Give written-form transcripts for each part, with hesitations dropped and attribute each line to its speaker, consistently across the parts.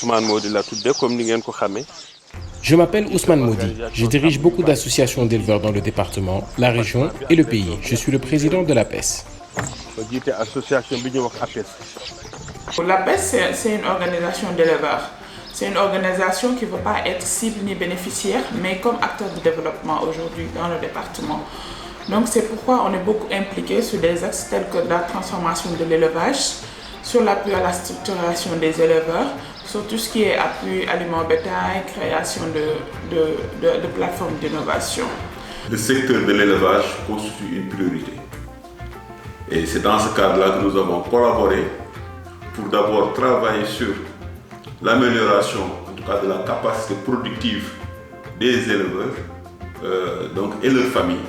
Speaker 1: Ousmane Mody la tudde comme ni ngeen ko xamee.
Speaker 2: Je m'appelle Ousmane Mody. Je dirige beaucoup d'associations d'éleveurs dans le département, la région et le pays. Je suis le président de l'APES.
Speaker 1: ma jiite association bi ñuy wax APES.
Speaker 3: L'APES, c'est une organisation d'éleveurs. C'est une organisation qui ne veut pas être cible ni bénéficiaire, mais comme acteur de développement aujourd'hui dans le département. Donc c'est pourquoi on est beaucoup impliqué sur des axes tels que la transformation de l'élevage, sur l'appui à la structuration des éleveurs, sur tout ce qui est appui aliment bétail, création de plateformes d'innovation.
Speaker 4: Le secteur de l'élevage constitue une priorité. Et c'est dans ce cadre-là que nous avons collaboré pour d'abord travailler sur l'amélioration, en tout cas de la capacité productive des éleveurs et leurs familles,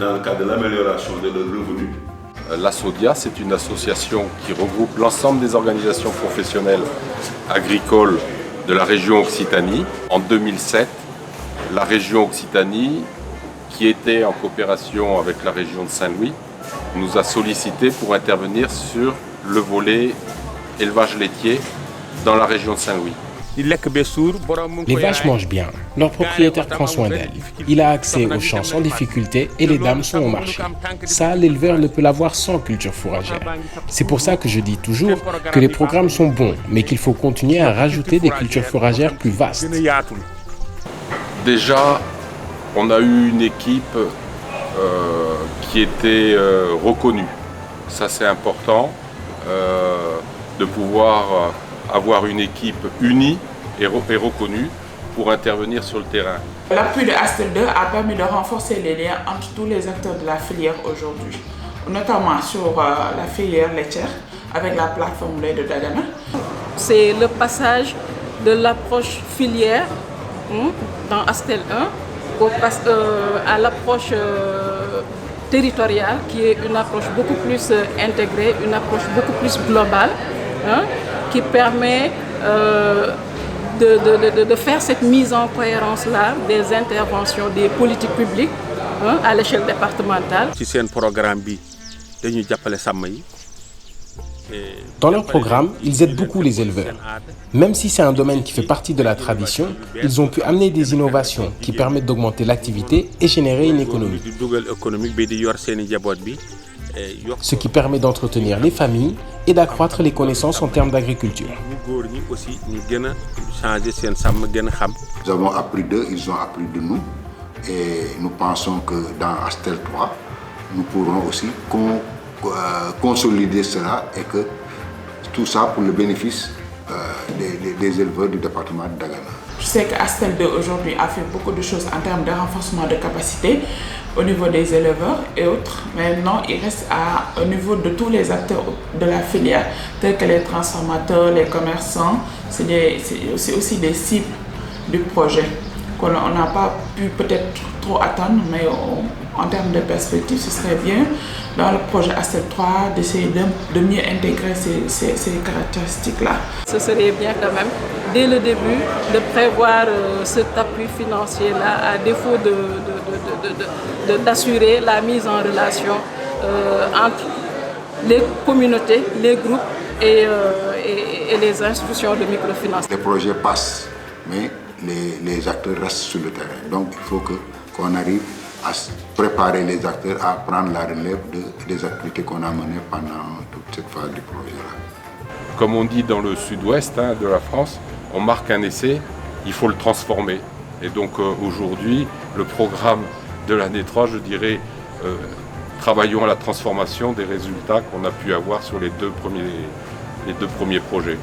Speaker 4: dans le cadre de l'amélioration de leurs revenus.
Speaker 5: L'ASODIA, c'est une association qui regroupe l'ensemble des organisations professionnelles agricoles de la région Occitanie. En 2007, la région Occitanie, qui était en coopération avec la région de Saint-Louis, nous a sollicité pour intervenir sur le volet élevage laitier dans la région de Saint-Louis.
Speaker 2: Les vaches mangent bien. Leur propriétaire prend soin d'elles. Il a accès aux champs sans difficulté et les dames sont au marché. Ça, l'éleveur ne peut l'avoir sans culture fourragère. C'est pour ça que je dis toujours que les programmes sont bons, mais qu'il faut continuer à rajouter des cultures fourragères plus vastes.
Speaker 5: Déjà, on a eu une équipe qui était reconnue. Ça, c'est important de pouvoir avoir une équipe unie et reconnue pour intervenir sur le terrain.
Speaker 3: L'appui de Astel 2 a permis de renforcer les liens entre tous les acteurs de la filière aujourd'hui, notamment sur la filière laitière avec la plateforme lait de Dagana.
Speaker 6: C'est le passage de l'approche filière dans Astel 1 à l'approche territoriale qui est une approche beaucoup plus intégrée, une approche beaucoup plus globale. Qui permet de faire cette mise en cohérence-là des interventions, des politiques publiques à l'échelle départementale.
Speaker 2: Dans leur programme, ils aident beaucoup les éleveurs. Même si c'est un domaine qui fait partie de la tradition, ils ont pu amener des innovations qui permettent d'augmenter l'activité et générer une économie. Ce qui permet d'entretenir les familles et d'accroître les connaissances en termes d'agriculture.
Speaker 7: Nous avons appris d'eux, ils ont appris de nous et nous pensons que dans Astel 3, nous pourrons aussi consolider cela et que tout ça pour le bénéfice des éleveurs du département de Dagana.
Speaker 3: Je sais qu'Astel 2 aujourd'hui a fait beaucoup de choses en termes de renforcement de capacité au niveau des éleveurs et autres. Maintenant, il reste au niveau de tous les acteurs de la filière, tels que les transformateurs, les commerçants. C'est aussi des cibles du projet qu'on n'a pas pu peut-être trop attendre, mais en termes de perspective, ce serait bien dans le projet Astel 3 d'essayer de mieux intégrer ces caractéristiques-là.
Speaker 6: Ce serait bien quand même, dès le début, de prévoir cet appui financier-là à défaut d'assurer la mise en relation entre les communautés, les groupes et les institutions de microfinance.
Speaker 7: Les projets passent, mais les acteurs restent sur le terrain. Donc il faut qu'on arrive à préparer les acteurs à prendre la relève des activités qu'on a menées pendant toute cette phase du projet-là.
Speaker 5: Comme on dit dans le sud-ouest de la France, on marque un essai, il faut le transformer. Et donc aujourd'hui, le programme de l'année 3, je dirais, travaillons à la transformation des résultats qu'on a pu avoir sur les deux premiers projets.